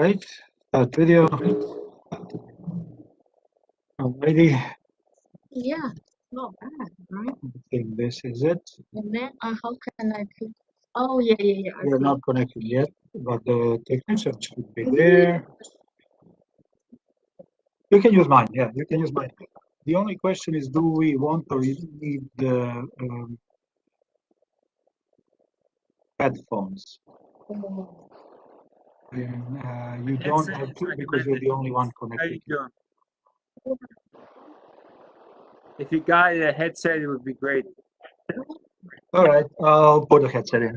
right, start video. Alrighty, Yeah, not bad, right? I think this is it. And then how can I pick? Oh, yeah. I We're see. not connected yet, but the technician should be there. You can use mine, yeah, you can use mine. The only question is, do we want or need the headphones? Oh, And you don't have to because you're the only one How you connected. doing? If you got a headset, it would be great. All right, I'll put a headset in.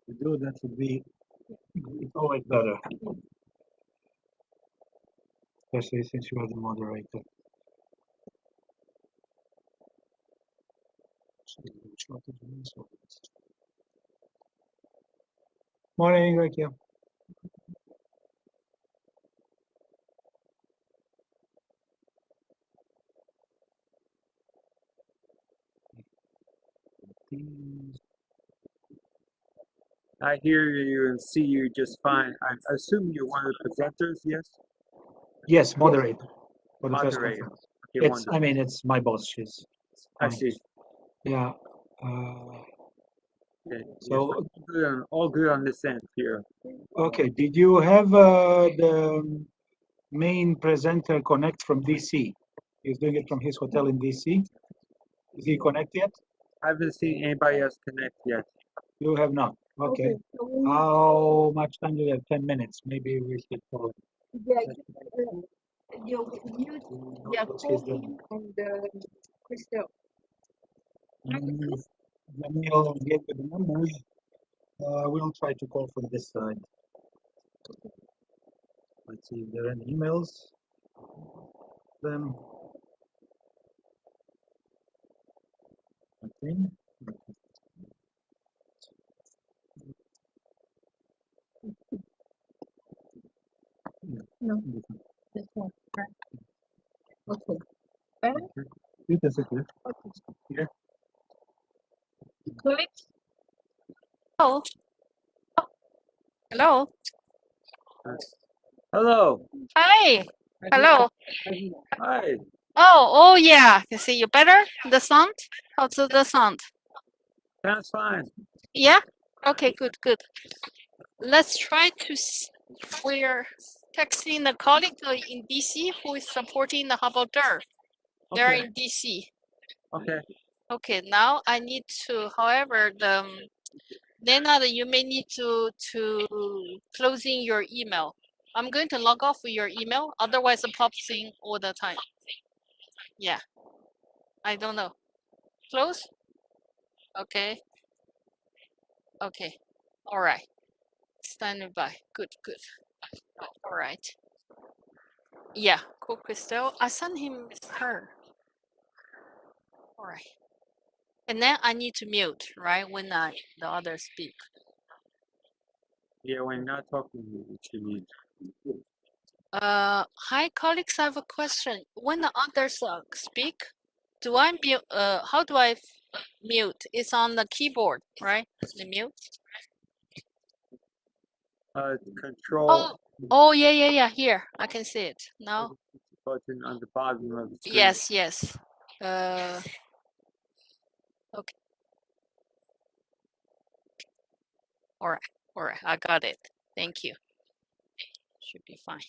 To do that would be, it's always better, especially since you are the moderator. Morning, Rakia. I hear you and see you just fine. I assume you're one of the presenters, yes? Yes, moderator for the press Moderator. conference. Okay, It's, I wonderful. mean, it's my boss. She's I fine. see. Yeah. Okay. So, Yes, all good on this end here. okay. Did you have the main presenter connect from DC? He's doing it from his hotel in DC. Is he connect yet? I haven't seen anybody else connect yet. You have not. Okay. so we How much time do you have? 10 minutes. Maybe we should call it. you use Kofi and Crystal. Daniel gave you the numbers. We'll try to call from this side. Let's see if there are any emails. Them. Okay. No, this one. Right. Okay. Better? You can sit here. Okay. Yeah. Click. Oh. Hello. Hello. Hi. Hello. Hi. Oh, yeah. You see, you better? The sound? How's the sound? Sounds fine. Yeah? Okay, good. Let's try to, we're texting a colleague in DC who is supporting the Rapporteur. They're Okay. in DC. Okay. Okay, now I need to, however, Lena, you may need to closing your email. I'm going to log off with your email, otherwise it pops in all the time. Yeah, I don't know. Close? Okay. Okay. All right. Standing by. Good. All right. Yeah, cool, Crystal. I sent him her. All right. And then I need to mute, right, when the others speak. Yeah, when not talking, you should mute. Hi, colleagues. I have a question. When the others speak, do I mute? How do I mute? It's on the keyboard, right? The mute. Control. Oh, yeah. Here, I can see it now. Button on the bottom of the screen. Yes. Okay. All right. I got it. Thank you. Should be fine.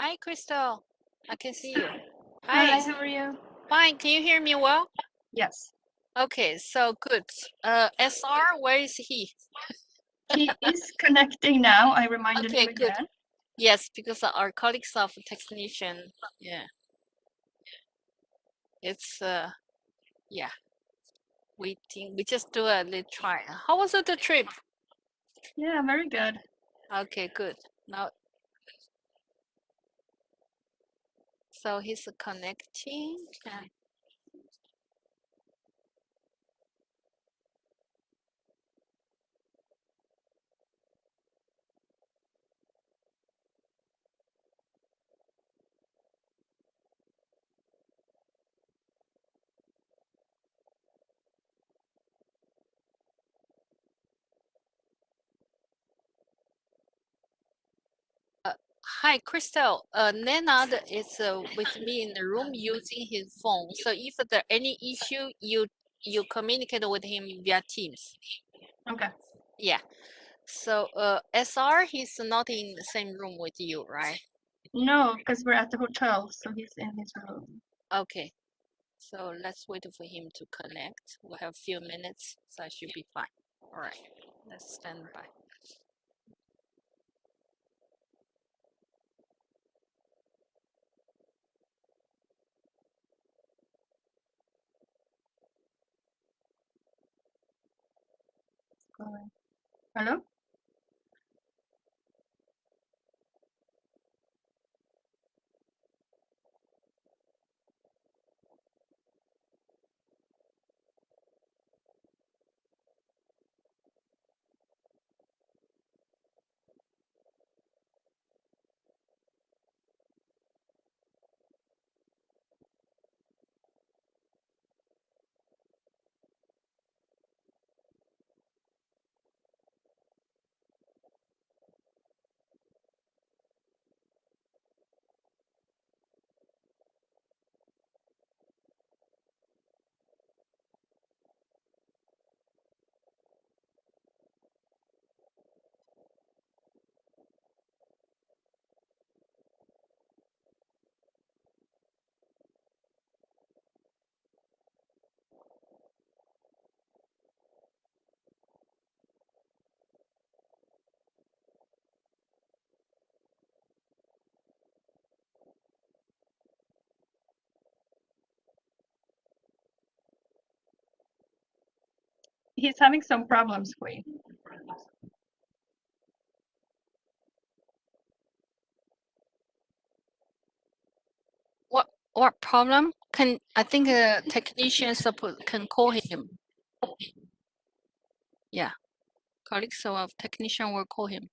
Hi, Crystal. I can see you. Hi, Hi. how are you? Fine. Can you hear me well? Yes. Okay, so good. SR, where is he? He is connecting now. I reminded him Okay, good. again. Yes, because our colleagues of technician, yeah. It's yeah, waiting. We just do a little try. How was it the trip? Yeah, very good. Okay, good. Now, so he's connecting. And hi, Crystal. Nenad is with me in the room using his phone. So if there any issue, you communicate with him via Teams. Okay. Yeah. So SR, he's not in the same room with you, right? No, because we're at the hotel, so he's in his room. Okay. So let's wait for him to connect. We'll have a few minutes, so I should be fine. All right. Let's stand by. Going. Hello? He's having some problems, Hui. What problem? Can I think technician support can call him. Yeah. Colleagues of technician will call him.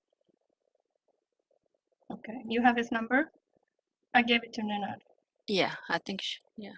Okay. You have his number? I gave it to Nenad. Yeah, I think yeah.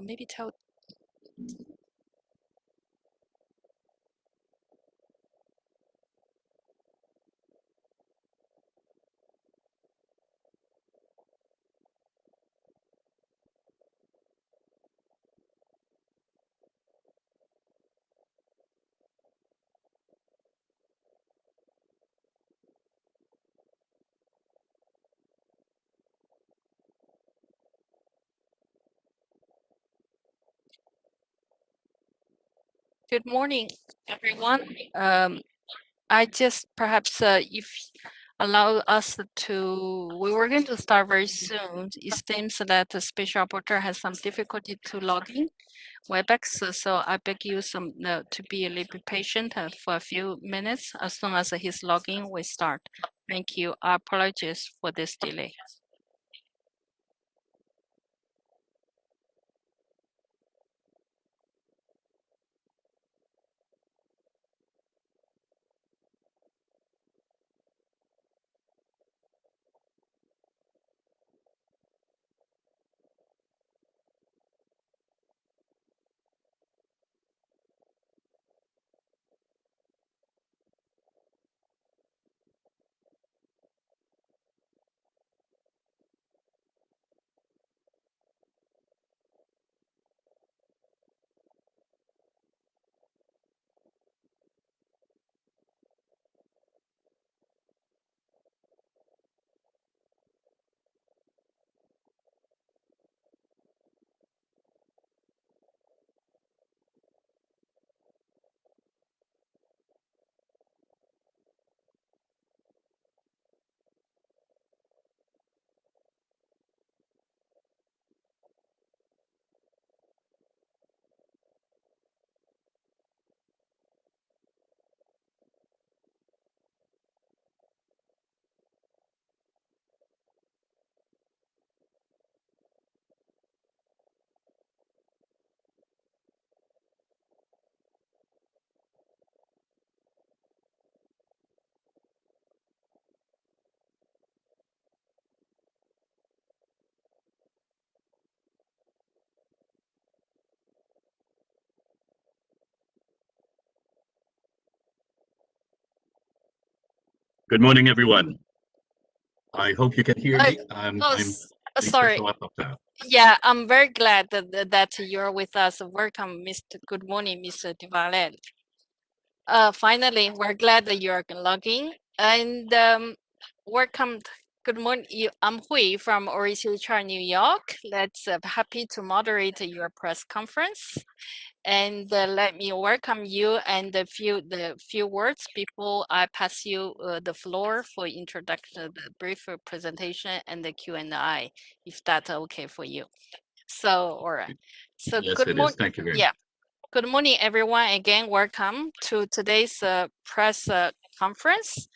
maybe tell. Good morning, everyone. I just perhaps if allow us to, we were going to start very soon. It seems that the special rapporteur has some difficulty to log in WebEx, so I beg you to be a little bit patient for a few minutes. As soon as he's logging, we start. Thank you. I apologize for this delay. Good morning, everyone. I hope you can hear me. Sorry. Yeah, I'm very glad that you're with us. Welcome, Mr. Good morning, Mr. de Varennes. Finally, we're glad that you're logging and welcome. Good morning. I'm Hui from OECHR New York. Let's happy to moderate your press conference. And let me welcome you and the few words before I pass you the floor for introduction, the brief presentation and the Q&A, if that's okay for you. So, all right. So yes, good morning. Thank you very much. Good morning, everyone. Again, welcome to today's press conference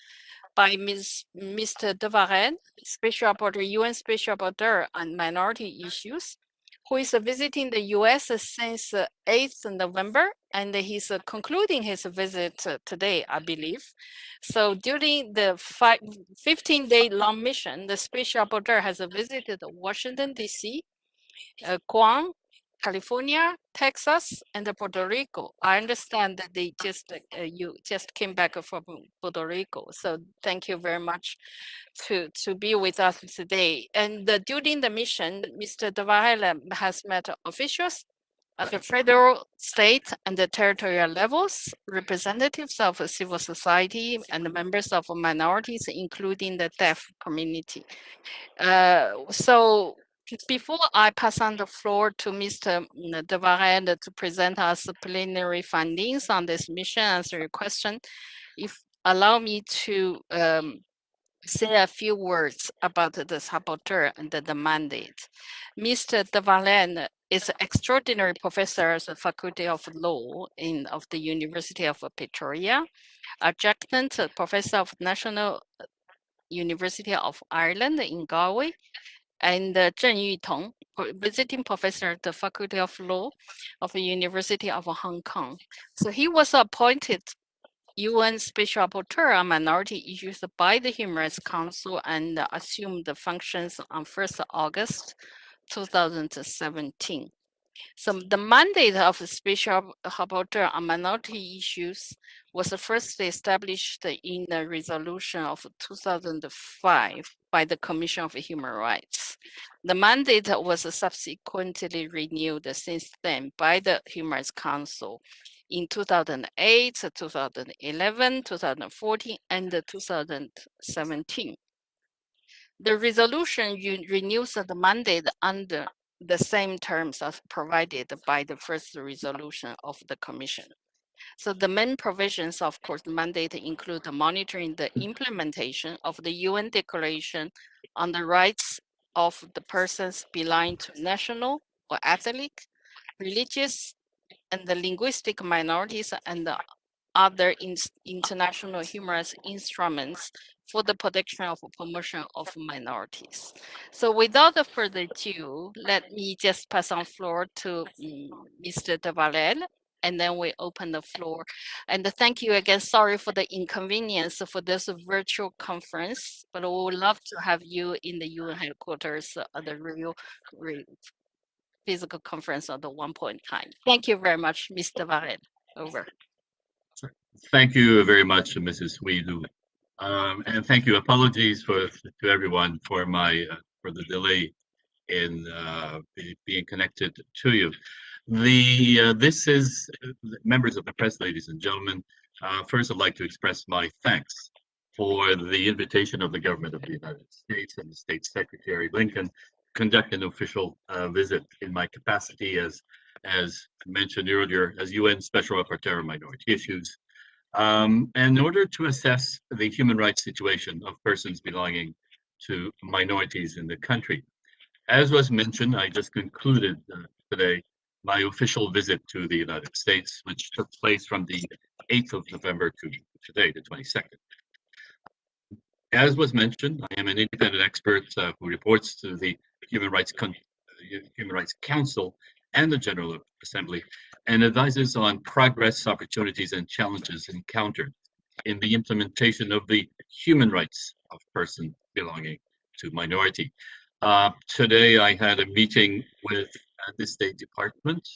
by Mr. de Varennes, Special Rapporteur, UN Special Rapporteur on Minority Issues, who is visiting the US since 8th November, and he's concluding his visit today, I believe. So during the 15-day long mission, the Special Rapporteur has visited Washington, D.C., Guam, California, Texas, and Puerto Rico. I understand that they you just came back from Puerto Rico. So thank you very much to be with us today. And during the mission, Mr. de Varennes has met officials at the federal, state, and the territorial levels, representatives of civil society, and members of minorities, including the deaf community. So before I pass on the floor to Mr. de Varennes to present us the preliminary findings on this mission, answer your question, if allow me to say a few words about the rapporteur and the mandate. Mr. de Varennes is an extraordinary professor at the Faculty of Law of the University of Pretoria, adjunct professor of National University of Ireland in Galway, and Zheng Yutong, visiting professor at the Faculty of Law of the University of Hong Kong. So he was appointed UN Special Rapporteur on Minority Issues by the Human Rights Council and assumed the functions on 1st August 2017. So the mandate of the Special Rapporteur on Minority Issues was first established in the resolution of 2005 by the Commission of Human Rights. The mandate was subsequently renewed since then by the Human Rights Council in 2008, 2011, 2014, and 2017. The resolution renews the mandate under the same terms as provided by the first resolution of the Commission. So the main provisions of course the mandate include monitoring the implementation of the UN Declaration on the Rights of the Persons belonging to national or ethnic, religious, and the linguistic minorities and the other international human rights instruments for the protection of promotion of minorities. So without further ado, let me just pass on floor to Mr. de Varennes, and then we open the floor. And thank you again. Sorry for the inconvenience for this virtual conference, but we would love to have you in the UN headquarters at the real physical conference at the one point in time. Thank you very much, Mr. Varennes. Over. Thank you very much, Mrs. Huidu. And thank you. Apologies to everyone for for the delay in being connected to you. This is members of the press, ladies and gentlemen. First, I'd like to express my thanks for the invitation of the government of the United States and the State Secretary Blinken to conduct an official visit in my capacity as mentioned earlier, as UN Special Rapporteur on Minority Issues. And in order to assess the human rights situation of persons belonging to minorities in the country. As was mentioned, I just concluded today my official visit to the United States, which took place from the 8th of November to today, the 22nd. As was mentioned, I am an independent expert who reports to the Human Rights Council and the General Assembly and advises on progress, opportunities, and challenges encountered in the implementation of the human rights of persons belonging to minority. Today, I had a meeting with the State Department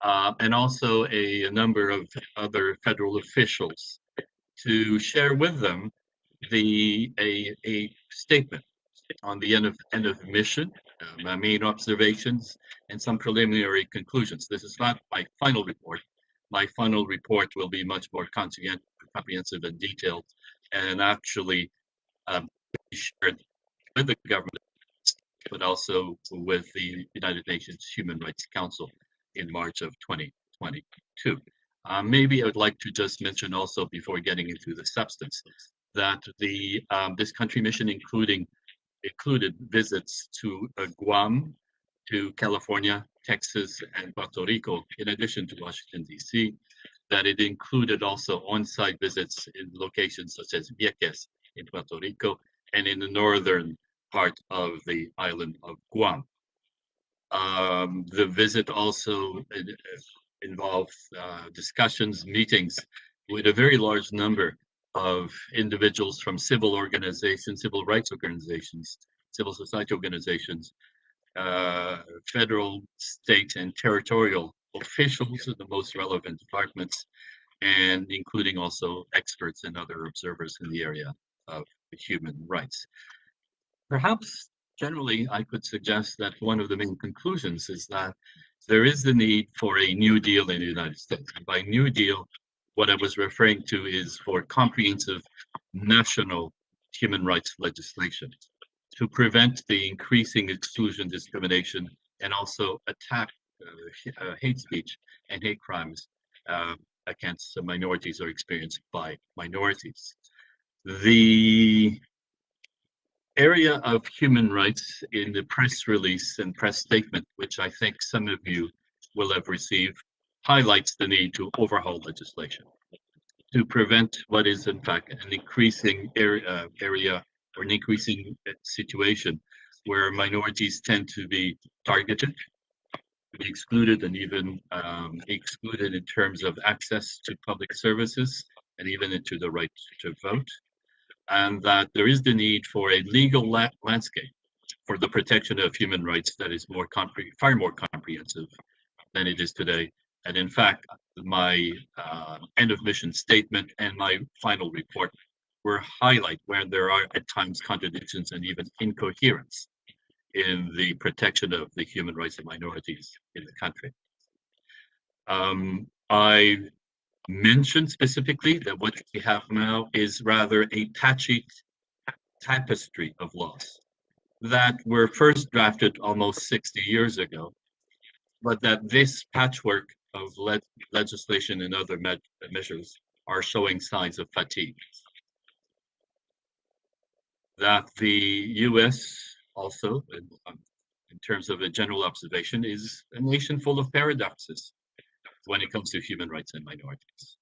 and also a number of other federal officials to share with them a statement on the end of mission, my main observations, and some preliminary conclusions. This is not my final report. My final report will be much more comprehensive and detailed, and actually be shared with the government, but also with the United Nations Human Rights Council in March of 2022. Maybe I would like to just mention also before getting into the substance that this country mission included visits to Guam, to California, Texas, and Puerto Rico, in addition to Washington, D.C., that it included also on-site visits in locations such as Vieques in Puerto Rico and in the northern part of the island of Guam. The visit also involved discussions, meetings with a very large number of individuals from civil organizations, civil rights organizations, civil society organizations, federal, state, and territorial officials of the most relevant departments, and including also experts and other observers in the area of human rights. Perhaps generally, I could suggest that one of the main conclusions is that there is the need for a new deal in the United States. And by new deal, what I was referring to is for comprehensive national human rights legislation to prevent the increasing exclusion, discrimination, and also attack, hate speech and hate crimes against minorities or experienced by minorities. The area of human rights in the press release and press statement, which I think some of you will have received, highlights the need to overhaul legislation to prevent what is in fact an increasing area or an increasing situation where minorities tend to be targeted, to be excluded, and even excluded in terms of access to public services and even into the right to vote. And that there is the need for a legal landscape for the protection of human rights that is far more comprehensive than it is today. And in fact, my end of mission statement and my final report were highlight where there are at times contradictions and even incoherence in the protection of the human rights of minorities in the country. I mentioned specifically that what we have now is rather a patchy tapestry of laws that were first drafted almost 60 years ago, but that this patchwork of legislation and other measures are showing signs of fatigue. That the US also, in terms of a general observation, is a nation full of paradoxes when it comes to human rights and minorities.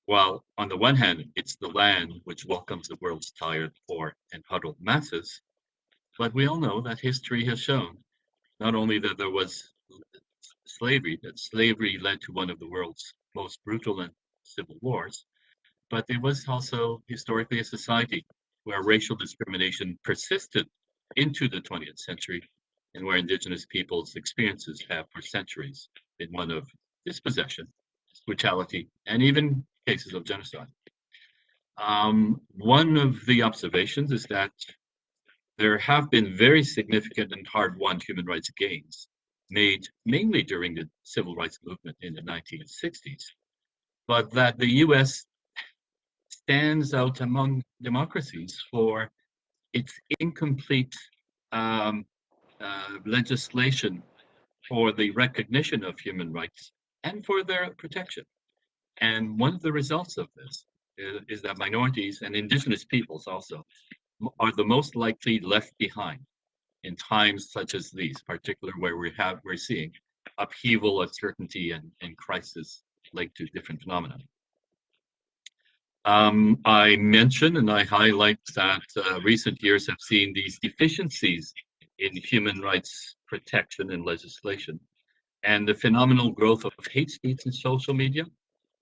While on the one hand, it's the land which welcomes the world's tired, poor, and huddled masses, but we all know that history has shown not only that there was slavery, that slavery led to one of the world's most brutal and civil wars, but it was also historically a society where racial discrimination persisted into the 20th century and where indigenous peoples' experiences have for centuries been one of dispossession, brutality, and even cases of genocide. One of the observations is that there have been very significant and hard-won human rights gains made mainly during the civil rights movement in the 1960s, but that the US stands out among democracies for its incomplete legislation for the recognition of human rights and for their protection. And one of the results of this is that minorities and indigenous peoples also are the most likely left behind in times such as these, particularly where we're seeing upheaval, uncertainty, and crisis linked to different phenomena. I mention and I highlight that recent years have seen these deficiencies in human rights protection and legislation, and the phenomenal growth of hate speech in social media,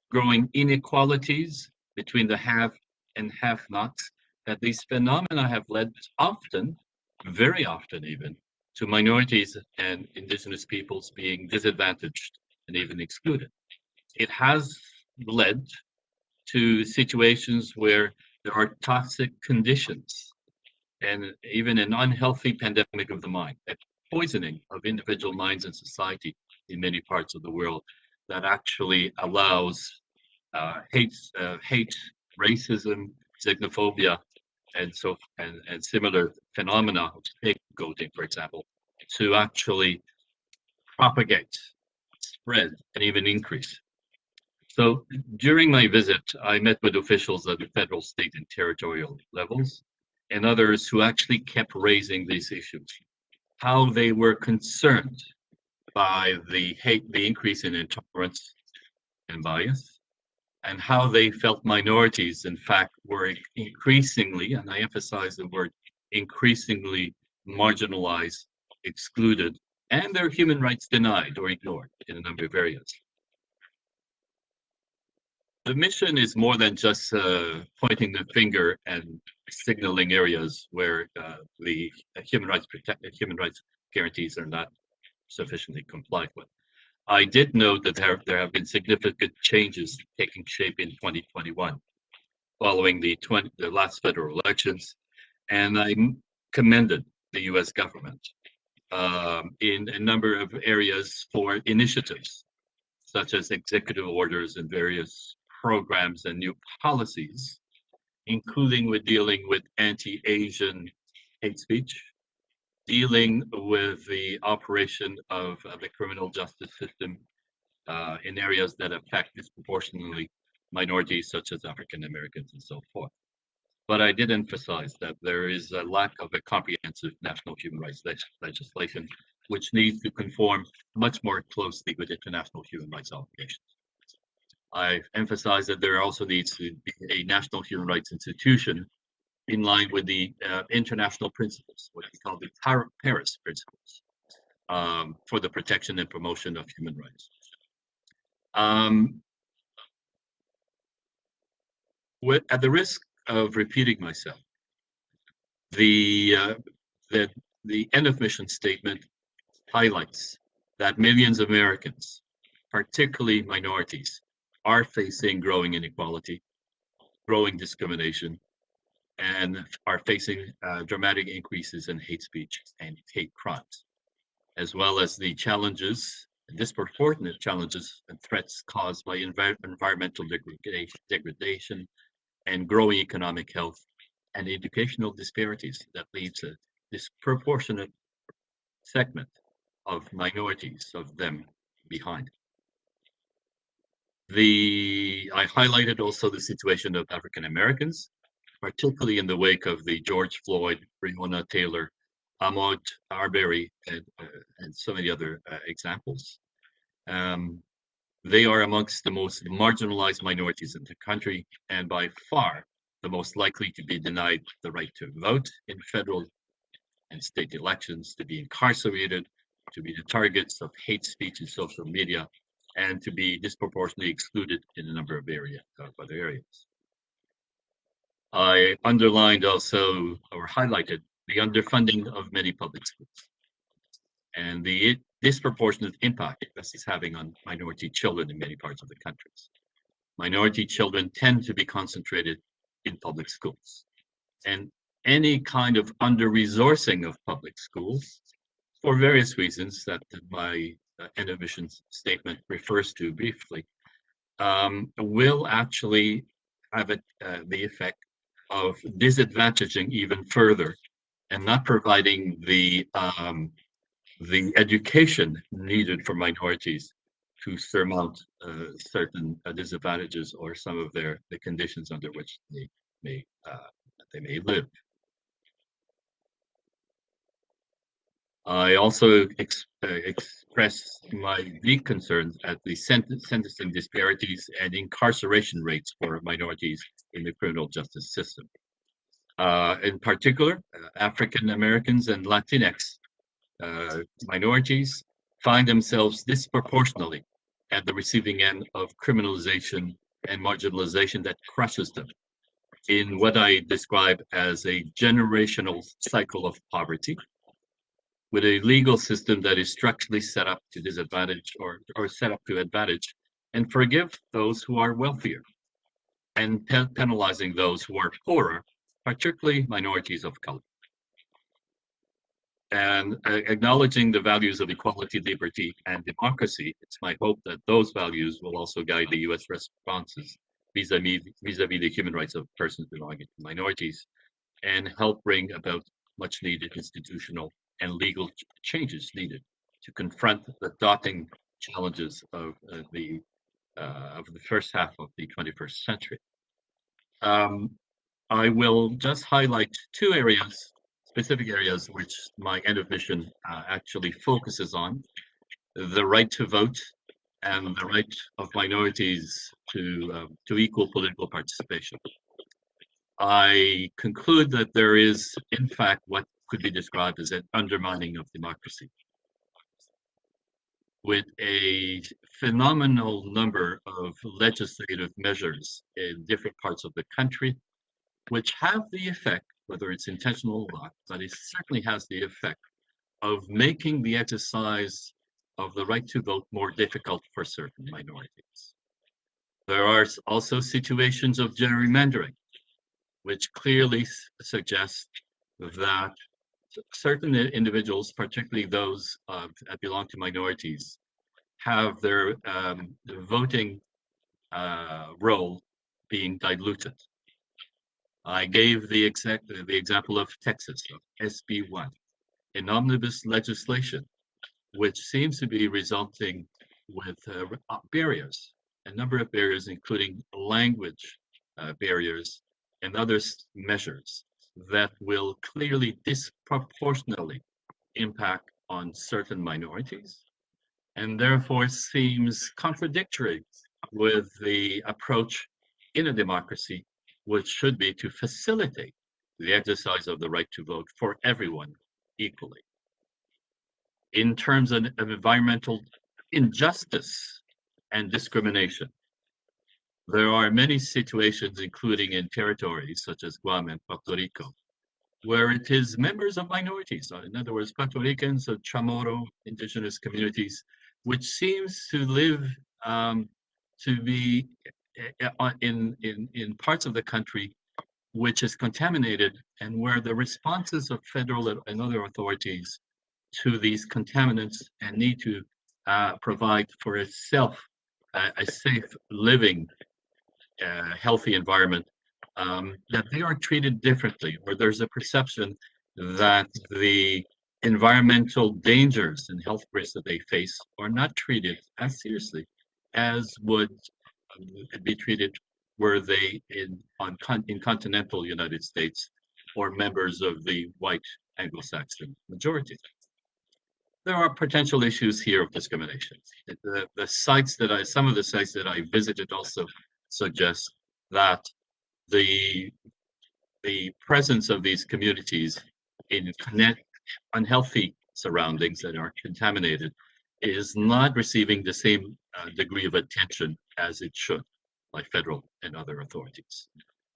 growing inequalities between the have and have-nots, that these phenomena have led often, very often even, to minorities and indigenous peoples being disadvantaged and even excluded. It has led to situations where there are toxic conditions and even an unhealthy pandemic of the mind, a poisoning of individual minds and society in many parts of the world that actually allows hate, racism, xenophobia, and similar phenomena, scapegoating, for example, to actually propagate, spread, and even increase. So during my visit, I met with officials at the federal, state, and territorial levels, and others who actually kept raising these issues, how they were concerned by the hate, the increase in intolerance and bias, and how they felt minorities, in fact, were increasingly, and I emphasize the word increasingly, marginalized, excluded, and their human rights denied or ignored in a number of areas. The mission is more than just pointing the finger and signaling areas where the human rights guarantees are not sufficiently complied with. I did note that there have been significant changes taking shape in 2021 following the last federal elections, and I commended the U.S. government in a number of areas for initiatives such as executive orders and various programs and new policies, including with dealing with anti-Asian hate speech, dealing with the operation of the criminal justice system in areas that affect disproportionately minorities such as African Americans and so forth. But I did emphasize that there is a lack of a comprehensive national human rights legislation, which needs to conform much more closely with international human rights obligations. I emphasize that there also needs to be a national human rights institution in line with the international principles, what we call the Paris principles, for the protection and promotion of human rights. At the risk of repeating myself, the end of mission statement highlights that millions of Americans, particularly minorities, are facing growing inequality, growing discrimination, and are facing dramatic increases in hate speech and hate crimes, as well as the challenges, disproportionate challenges and threats caused by environmental degradation and growing economic health and educational disparities that lead to disproportionate segment of minorities of them behind. I highlighted also the situation of African Americans, particularly in the wake of the George Floyd, Breonna Taylor, Ahmaud Arbery, and so many other examples. They are amongst the most marginalized minorities in the country, and by far the most likely to be denied the right to vote in federal and state elections, to be incarcerated, to be the targets of hate speech in social media, and to be disproportionately excluded in a number of other areas. I underlined also, or highlighted, the underfunding of many public schools and the disproportionate impact this is having on minority children in many parts of the country. Minority children tend to be concentrated in public schools, and any kind of under-resourcing of public schools, for various reasons that my end of mission statement refers to briefly, will actually have the effect of disadvantaging even further and not providing the education needed for minorities to surmount certain disadvantages or some of the conditions under which they may live. I also express my deep concerns at the sentencing disparities and incarceration rates for minorities in the criminal justice system. In particular, African Americans and Latinx minorities find themselves disproportionately at the receiving end of criminalization and marginalization that crushes them in what I describe as a generational cycle of poverty, with a legal system that is structurally set up to disadvantage or set up to advantage and forgive those who are wealthier and penalizing those who are poorer, particularly minorities of color. And acknowledging the values of equality, liberty, and democracy, it's my hope that those values will also guide the U.S. responses vis-a-vis the human rights of persons belonging to minorities and help bring about much needed institutional and legal changes needed to confront the daunting challenges of the first half of the 21st century. I will just highlight two areas, specific areas, which my end of mission actually focuses on: the right to vote and the right of minorities to equal political participation. I conclude that there is, in fact, what could be described as an undermining of democracy, with a phenomenal number of legislative measures in different parts of the country, which have the effect, whether it's intentional or not, but it certainly has the effect of making the exercise of the right to vote more difficult for certain minorities. There are also situations of gerrymandering, which clearly suggest that certain individuals, particularly those that belong to minorities, have their voting role being diluted. I gave the example of Texas, of SB 1, an omnibus legislation, which seems to be resulting with barriers, a number of barriers, including language barriers and other measures that will clearly disproportionately impact on certain minorities, and therefore seems contradictory with the approach in a democracy, which should be to facilitate the exercise of the right to vote for everyone equally. In terms of environmental injustice and discrimination, there are many situations, including in territories such as Guam and Puerto Rico, where it is members of minorities, in other words, Puerto Ricans or Chamorro indigenous communities, which seems to live to be in parts of the country which is contaminated, and where the responses of federal and other authorities to these contaminants and need to provide for itself a safe living, healthy environment, that they are treated differently, or there's a perception that the environmental dangers and health risks that they face are not treated as seriously as would be treated were they in continental United States or members of the white Anglo-Saxon majority. There are potential issues here of discrimination. The sites that some of the sites that I visited also suggest that the presence of these communities in unhealthy surroundings that are contaminated is not receiving the same degree of attention as it should by federal and other authorities.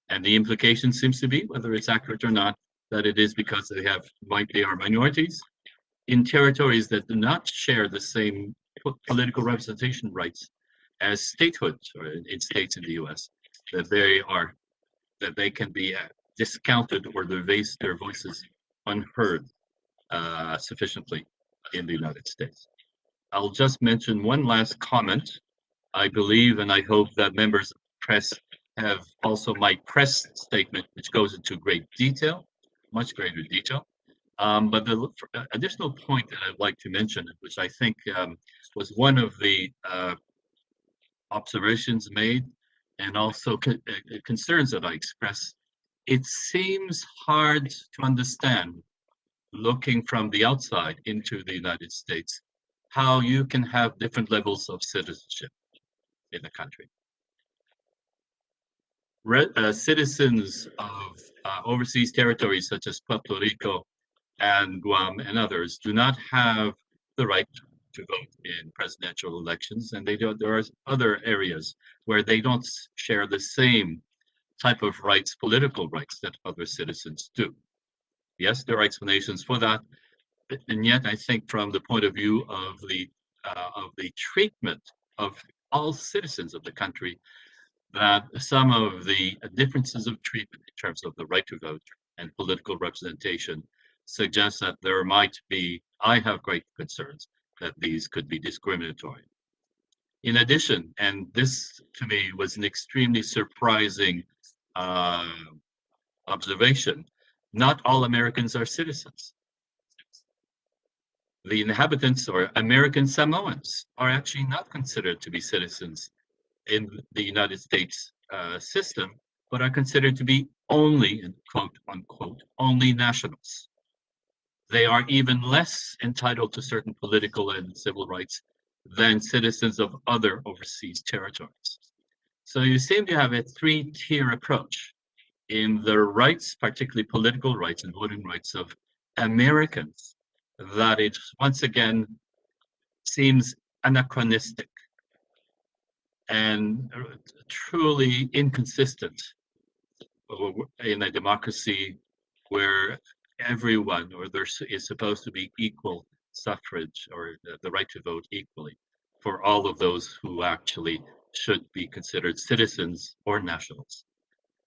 And the implication seems to be, whether it's accurate or not, that it is because they are minorities in territories that do not share the same political representation rights as statehood or in states in the U.S. that they can be discounted or their voices unheard sufficiently in the United States. I'll just mention one last comment. I believe and I hope that members of the press have also my press statement, which goes into great detail, much greater detail. But the additional point that I'd like to mention, which I think was one of the observations made and also concerns that I expressed, it seems hard to understand, looking from the outside into the United States, how you can have different levels of citizenship in the country. Citizens of overseas territories such as Puerto Rico and Guam and others do not have the right to vote in presidential elections, and there are other areas where they don't share the same type of rights, political rights, that other citizens do. Yes, there are explanations for that, and yet I think from the point of view of the treatment of all citizens of the country, that some of the differences of treatment in terms of the right to vote and political representation suggests that there might be, I have great concerns that these could be discriminatory. In addition, and this to me was an extremely surprising observation, not all Americans are citizens. The inhabitants or American Samoans are actually not considered to be citizens in the United States system, but are considered to be only, quote unquote, only nationals. They are even less entitled to certain political and civil rights than citizens of other overseas territories. So you seem to have a three-tier approach in the rights, particularly political rights and voting rights of Americans, that it once again seems anachronistic and truly inconsistent in a democracy where everyone, or there is supposed to be equal suffrage or the right to vote equally for all of those who actually should be considered citizens or nationals.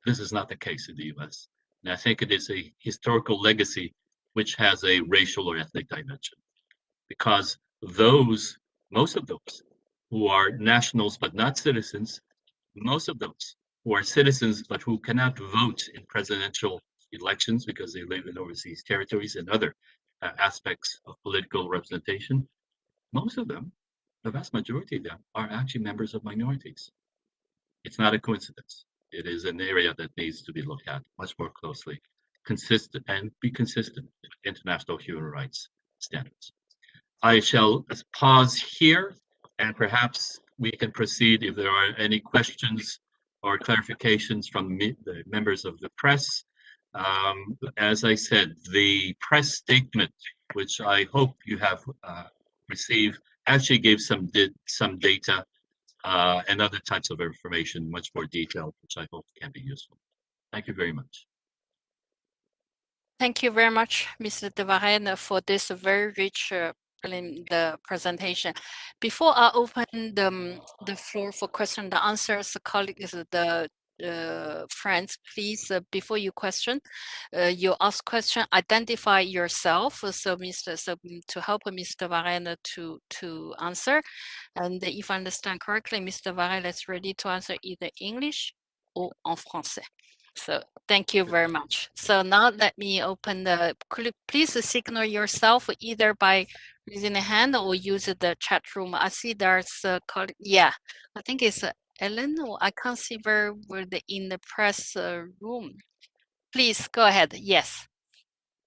This is not the case in the US. And I think it is a historical legacy which has a racial or ethnic dimension, because most of those who are nationals but not citizens, most of those who are citizens but who cannot vote in presidential elections because they live in overseas territories and other aspects of political representation, most of them, the vast majority of them, are actually members of minorities. It's not a coincidence. It is an area that needs to be looked at much more closely, consistent with international human rights standards. I shall pause here, and perhaps we can proceed if there are any questions or clarifications from the members of the press. As I said, the press statement, which I hope you have received, actually gave some data and other types of information, much more detailed, which I hope can be useful. Thank you very much. Thank you very much, Mr. de Varennes, for this very rich the presentation. Before I open the floor for question and answers, colleagues, the friends, please, before you question, you ask question, identify yourself. So, to help Mr. Varennes to answer, and if I understand correctly, Mr. Varennes is ready to answer either English or en français. So thank you very much. So now let me open the, please signal yourself either by using a hand or use the chat room. I see there's a colleague. Yeah, I think it's Ellen, or I can't see where in the press room. Please go ahead. Yes.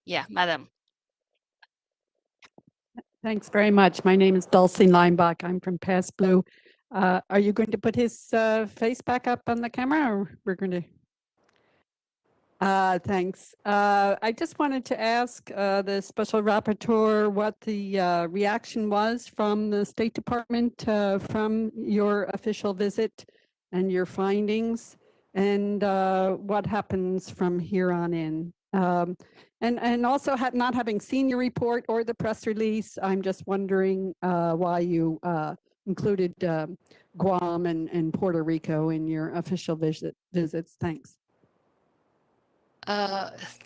Yeah, madam. Thanks very much. My name is Dulcie Leinbach. I'm from Pass Blue. Are you going to put his face back up on the camera, or we're going to? Thanks. I just wanted to ask the special rapporteur what the reaction was from the State Department from your official visit and your findings, and what happens from here on in. And also not having seen your report or the press release, I'm just wondering why you included Guam and Puerto Rico in your official visits. Thanks.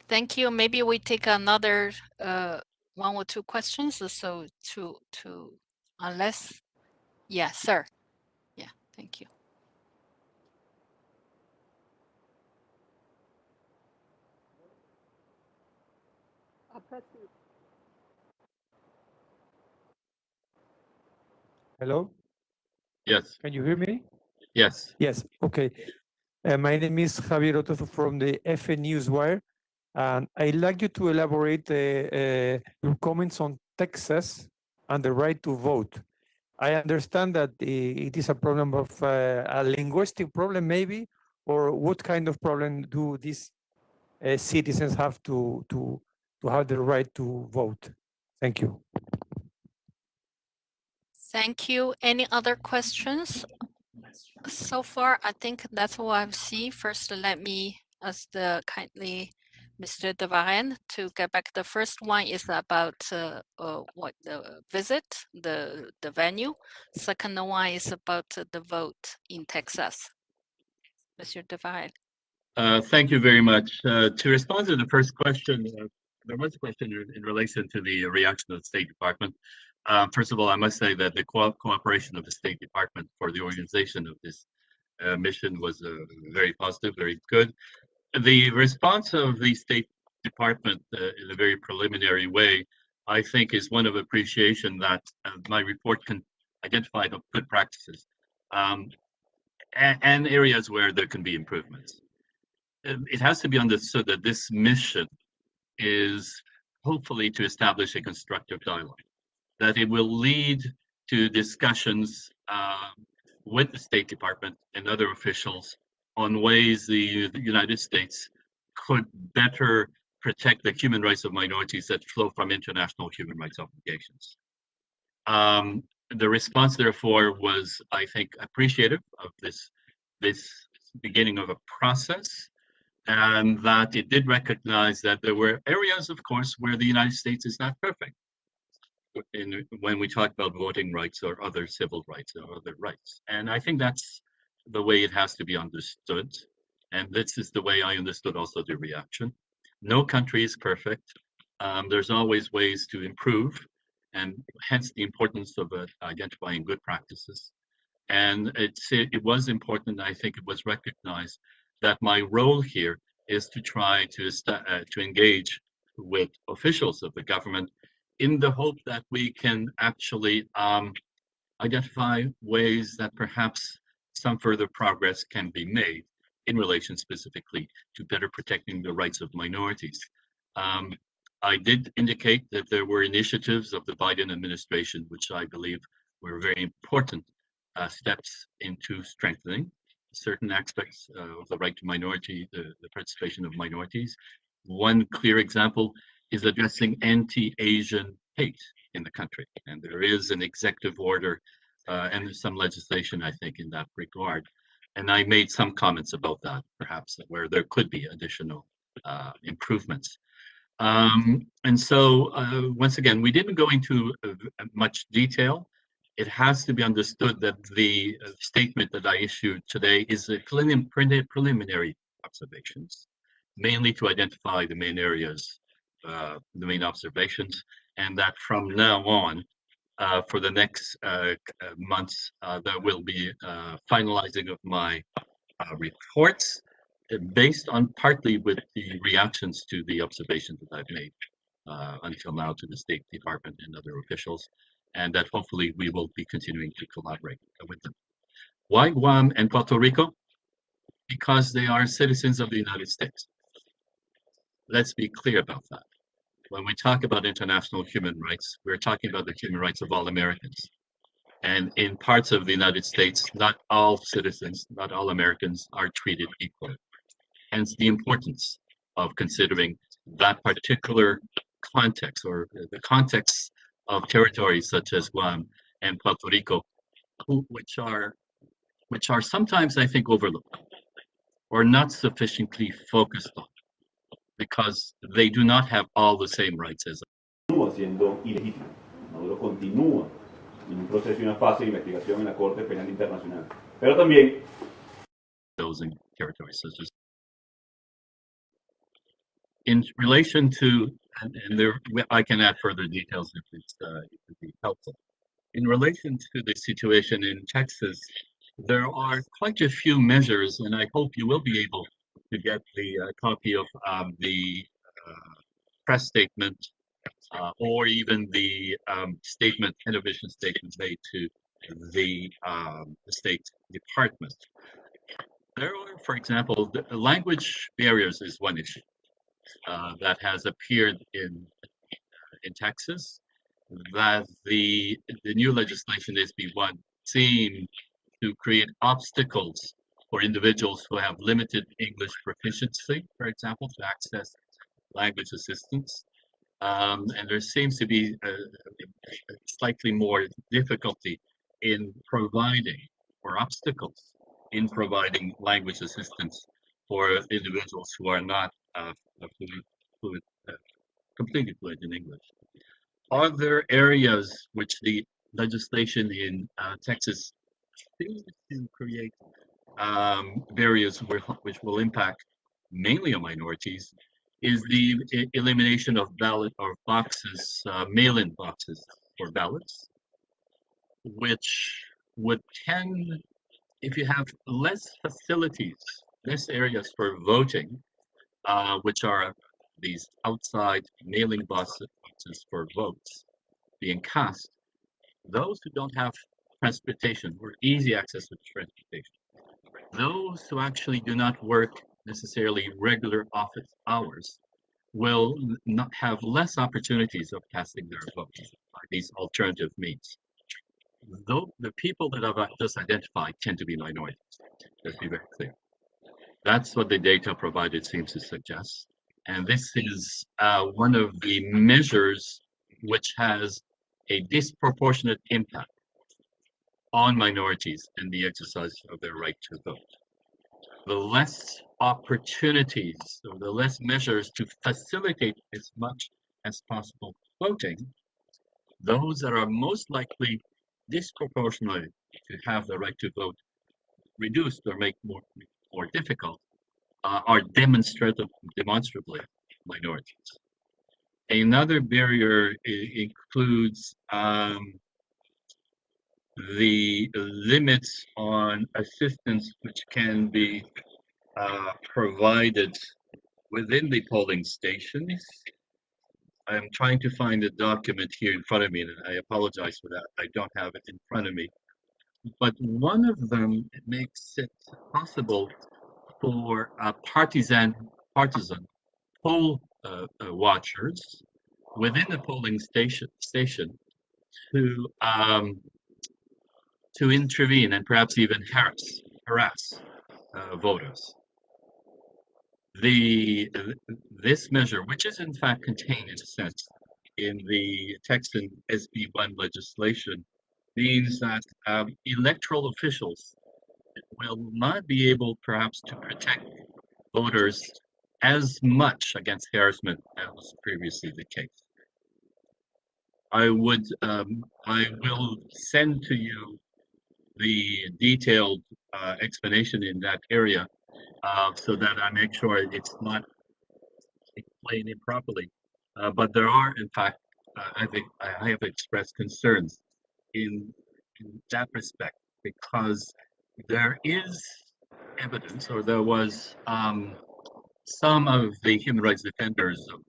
Thank you. Maybe we take another one or two questions. So unless, yeah, sir. Yeah, thank you. Hello? Yes. Can you hear me? Yes. Yes, okay. My name is Javier Otozo from the FN Newswire, and I'd like you to elaborate your comments on Texas and the right to vote. I understand that it is a problem of a linguistic problem, maybe, or what kind of problem do these citizens have to have the right to vote? Thank you. Thank you. Any other questions? So far, I think that's what I've seen. First, let me ask the kindly Mr. de Varennes to get back. The first one is about what the visit, the venue. Second one is about the vote in Texas. Mr. de Varennes. Thank you very much. To respond to the first question, there was a question in relation to the reaction of the State Department. First of all, I must say that the cooperation of the State Department for the organization of this mission was very positive, very good. The response of the State Department in a very preliminary way, I think, is one of appreciation that my report can identify the good practices and areas where there can be improvements. It has to be understood that this mission is hopefully to establish a constructive dialogue, that it will lead to discussions with the State Department and other officials on ways the United States could better protect the human rights of minorities that flow from international human rights obligations. The response, therefore, was, I think, appreciative of this beginning of a process, and that it did recognize that there were areas, of course, where the United States is not perfect when we talk about voting rights or other civil rights or other rights. And I think that's the way it has to be understood. And this is the way I understood also the reaction. No country is perfect. There's always ways to improve, and hence the importance of identifying good practices. And it was important, I think it was recognized, that my role here is to try to engage with officials of the government in the hope that we can actually identify ways that perhaps some further progress can be made in relation specifically to better protecting the rights of minorities. I did indicate that there were initiatives of the Biden administration, which I believe were very important steps into strengthening certain aspects of the right to minority, the participation of minorities. One clear example is addressing anti-Asian hate in the country. And there is an executive order and there's some legislation, I think, in that regard. And I made some comments about that, perhaps, where there could be additional improvements. And so, once again, we didn't go into much detail. It has to be understood that the statement that I issued today is a preliminary observations, mainly to identify the main areas, the main observations, and that from now on, for the next months, there will be finalizing of my reports based on partly with the reactions to the observations that I've made until now to the State Department and other officials, and that hopefully we will be continuing to collaborate with them. Why Guam and Puerto Rico? Because they are citizens of the United States. Let's be clear about that. When we talk about international human rights, we're talking about the human rights of all Americans. And in parts of the United States, not all citizens, not all Americans are treated equally. Hence the importance of considering that particular context, or the context of territories such as Guam and Puerto Rico, which are sometimes, I think, overlooked or not sufficiently focused on, because they do not have all the same rights as Continúa siendo ilegítimo. Maduro continúa en un proceso y una fase de investigación en la Corte Penal Internacional. Pero también those in territories such as. In relation to, and there, I can add further details if it would be helpful. In relation to the situation in Texas, there are quite a few measures, and I hope you will be able to get the copy of the press statement or even the television statement made to the State Department. There are, for example, the language barriers is one issue that has appeared in Texas. That the new legislation SB1 seem to create obstacles for individuals who have limited English proficiency, for example, to access language assistance. And there seems to be a slightly more difficulty in providing, or obstacles in providing language assistance for individuals who are not completely fluent in English. Other areas which the legislation in Texas seems to create barriers which will impact mainly on minorities is the elimination of ballot or boxes, mail-in boxes for ballots, which would tend, if you have less facilities, less areas for voting, which are these outside mailing boxes for votes being cast, those who don't have transportation or easy access to transportation, those who actually do not work necessarily regular office hours, will not have less opportunities of casting their votes by these alternative means. Though the people that I've just identified tend to be minorities, let's be very clear. That's what the data provided seems to suggest. And this is one of the measures which has a disproportionate impact on minorities in the exercise of their right to vote. The less opportunities, or the less measures to facilitate as much as possible voting, those that are most likely disproportionately to have the right to vote reduced or make more difficult are demonstrably minorities. Another barrier includes the limits on assistance which can be provided within the polling stations. I'm trying to find a document here in front of me, and I apologize for that. I don't have it in front of me. But one of them makes it possible for partisan poll watchers within the polling station to intervene and perhaps even harass voters. This measure, which is in fact contained in a sense in the Texan SB1 legislation, means that electoral officials will not be able perhaps to protect voters as much against harassment as was previously the case. I will send to you the detailed explanation in that area so that I make sure it's not explained improperly. But there are, in fact, I have expressed concerns in that respect because there is evidence, or there was some of the human rights defenders of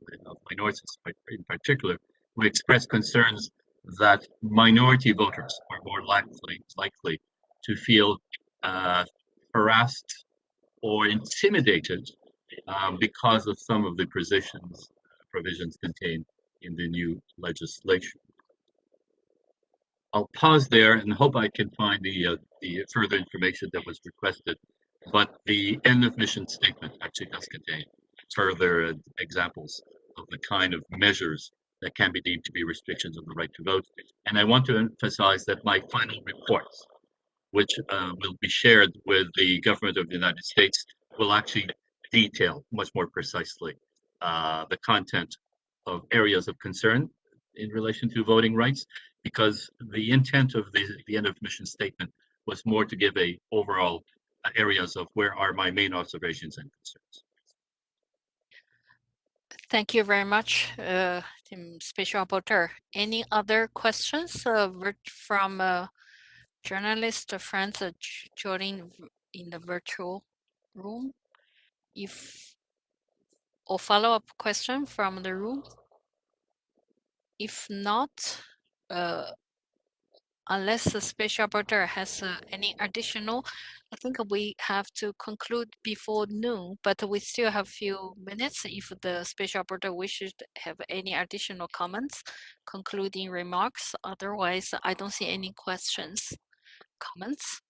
minorities in particular who expressed concerns that minority voters are more likely to feel harassed or intimidated because of some of the provisions contained in the new legislation. I'll pause there and hope I can find the further information that was requested, but the end of mission statement actually does contain further examples of the kind of measures that can be deemed to be restrictions of the right to vote. And I want to emphasize that my final reports, which will be shared with the government of the United States, will actually detail much more precisely the content of areas of concern in relation to voting rights, because the intent of the end of mission statement was more to give a overall areas of where are my main observations and concerns. Thank you very much, Special Rapporteur. Any other questions from journalist friends joining in the virtual room? Or follow-up question from the room? If not, unless the Special Rapporteur has any additional, I think we have to conclude before noon, but we still have a few minutes if the Special Rapporteur wishes to have any additional comments, concluding remarks. Otherwise, I don't see any questions, comments,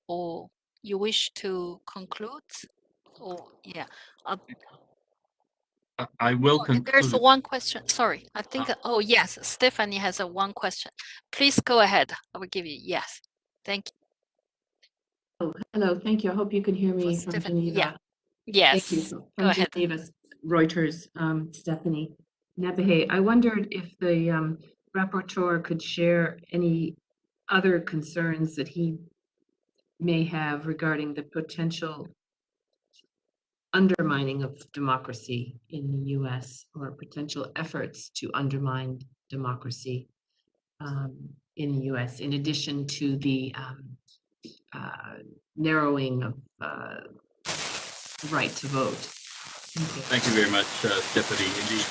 or you wish to conclude? Or yeah. I will conclude. There's one question. Sorry, I think. Oh yes, Stephanie has one question. Please go ahead. I will give you yes. Thank you. Oh, hello. Thank you. I hope you can hear me from Stephanie, Geneva. yeah. Yes. Thank you. Go From ahead. Geneva, Reuters, Stephanie Nebehe. I wondered if the rapporteur could share any other concerns that he may have regarding the potential undermining of democracy in the US, or potential efforts to undermine democracy in the US, in addition to the narrowing of right to vote. Thank you very much, Stephanie. Indeed,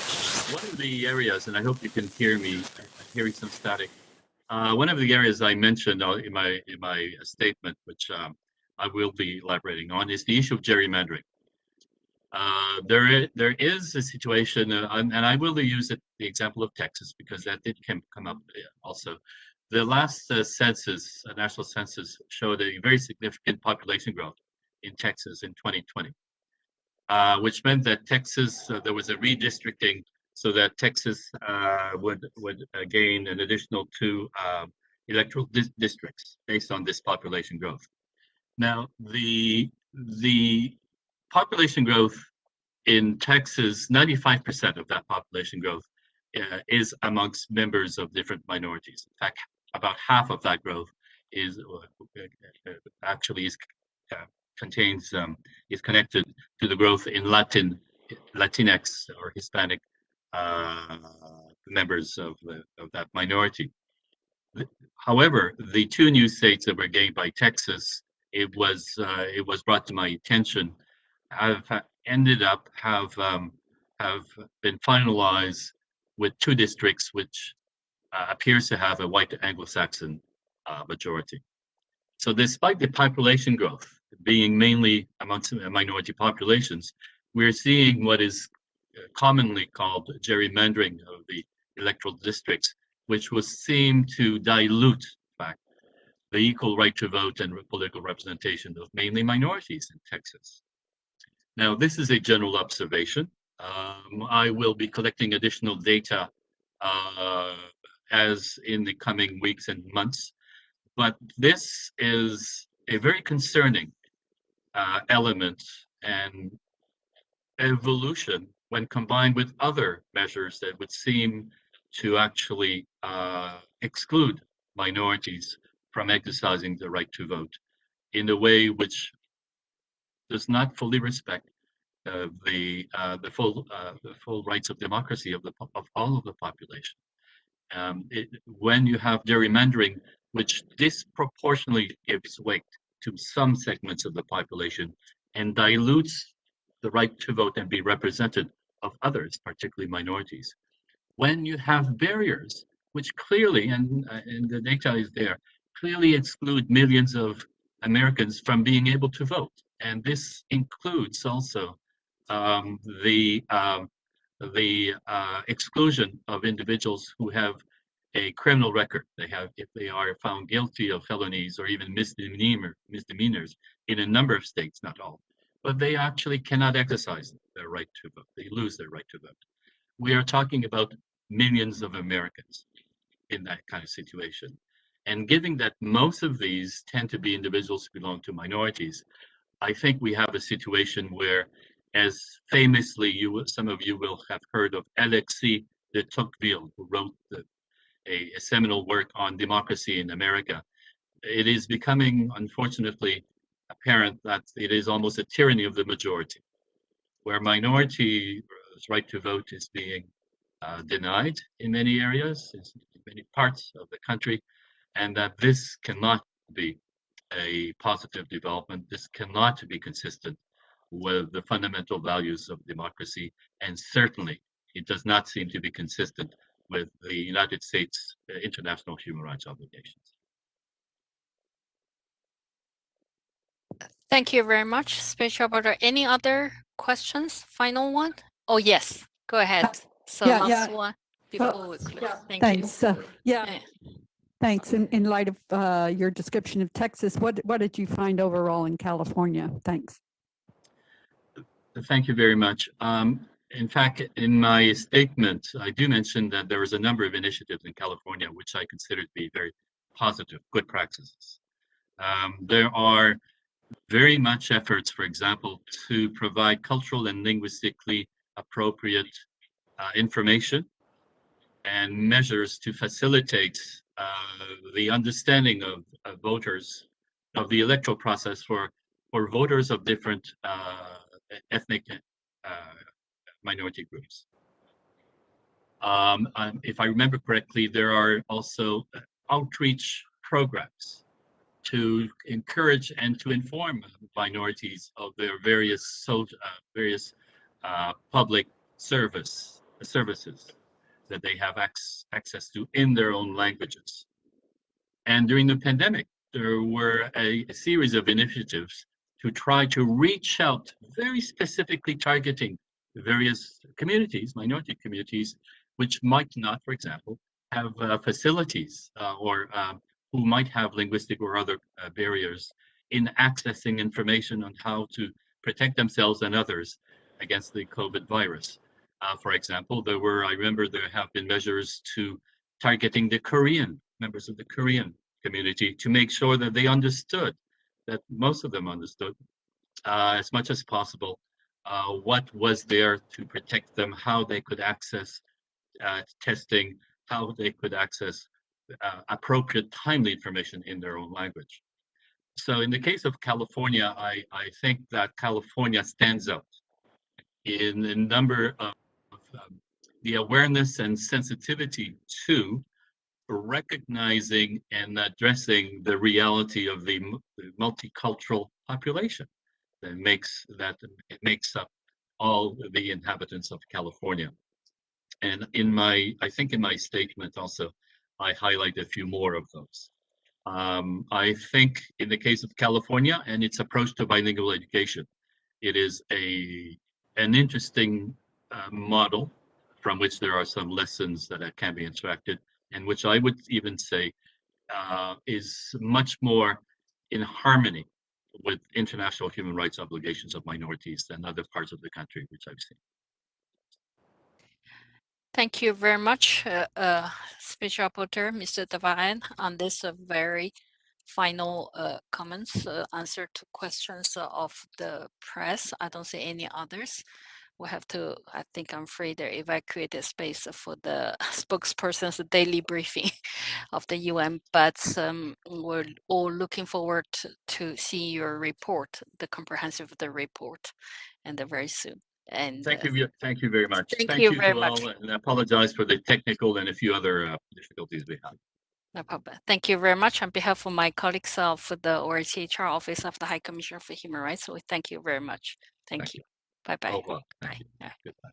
one of the areas, and I hope you can hear me, I'm hearing some static. One of the areas I mentioned in my statement, which I will be elaborating on, is the issue of gerrymandering. There is a situation, and I will use the example of Texas because that did come up also. The last census, national census, showed a very significant population growth in Texas in 2020, which meant that Texas, there was a redistricting so that Texas would gain an additional 2 electoral districts based on this population growth. Now, the population growth in Texas, 95% of that population growth is amongst members of different minorities. In fact, about half of that growth is actually is connected to the growth in Latinx or Hispanic members of that minority. However, the 2 new states that were gained by Texas, it was brought to my attention, have been finalized with 2 districts which appears to have a white Anglo-Saxon majority. So despite the population growth being mainly amongst minority populations, we're seeing what is commonly called gerrymandering of the electoral districts, which will seem to dilute, in fact, the equal right to vote and political representation of mainly minorities in Texas. Now, this is a general observation. I will be collecting additional data as in the coming weeks and months, but this is a very concerning element, and evolution when combined with other measures that would seem to actually exclude minorities from exercising the right to vote in a way which does not fully respect the full rights of democracy of all of the population. When you have gerrymandering, which disproportionately gives weight to some segments of the population and dilutes the right to vote and be represented of others, particularly minorities. When you have barriers, which clearly, and the data is there, clearly exclude millions of Americans from being able to vote. And this includes also the exclusion of individuals who have a criminal record. If they are found guilty of felonies or even misdemeanors in a number of states, not all, but they actually cannot exercise their right to vote. They lose their right to vote. We are talking about millions of Americans in that kind of situation. And given that most of these tend to be individuals who belong to minorities, I think we have a situation where, as famously, some of you will have heard of Alexis de Tocqueville, who wrote a seminal work on democracy in America. It is becoming, unfortunately, apparent that it is almost a tyranny of the majority, where minorities' right to vote is being denied in many areas, in many parts of the country, and that this cannot be a positive development. This cannot be consistent with the fundamental values of democracy, and certainly it does not seem to be consistent with the United States international human rights obligations. Thank you very much, Special Rapporteur. Any other questions? Final one? Oh, yes. Go ahead. So yeah, last yeah. one before we close. Thank Thanks. you. Yeah. Thanks. In light of your description of Texas, what did you find overall in California? Thanks. Thank you very much. In fact, in my statement, I do mention that there was a number of initiatives in California which I consider to be very positive, good practices. There are very much efforts, for example, to provide cultural and linguistically appropriate information and measures to facilitate the understanding of voters, of the electoral process for voters of different ethnic minority groups. If I remember correctly, there are also outreach programs to encourage and to inform minorities of their various public services that they have access to in their own languages. And during the pandemic, there were a series of initiatives to try to reach out, very specifically targeting various communities, minority communities, which might not, for example, have facilities or who might have linguistic or other barriers in accessing information on how to protect themselves and others against the COVID virus. For example, I remember there have been measures to targeting the Korean, members of the Korean community, to make sure that they understood, that most of them understood as much as possible what was there to protect them, how they could access testing, how they could access appropriate, timely information in their own language. So in the case of California, I think that California stands out in a number of the awareness and sensitivity to recognizing and addressing the reality of the multicultural population that makes up all the inhabitants of California. And I think in my statement also, I highlight a few more of those. I think in the case of California and its approach to bilingual education, it is an interesting model from which there are some lessons that can be extracted, and which I would even say is much more in harmony with international human rights obligations of minorities than other parts of the country, which I've seen. Thank you very much, Special Rapporteur, Mr. de Varennes, on this very final comments, answer to questions of the press. I don't see any others. we'll have to, I think I'm afraid they evacuate the space for the spokesperson's daily briefing of the UN, but we're all looking forward to see your report, the comprehensive report, and very soon. And thank you very much. Thank you very to much. all, and I apologize for the technical and a few other difficulties we had. No problem. Thank you very much on behalf of my colleagues of the OHCHR Office of the High Commissioner for Human Rights. So we thank you very much. Thank you. Bye-bye. Oh, well, thank Bye. you. Yeah. Goodbye.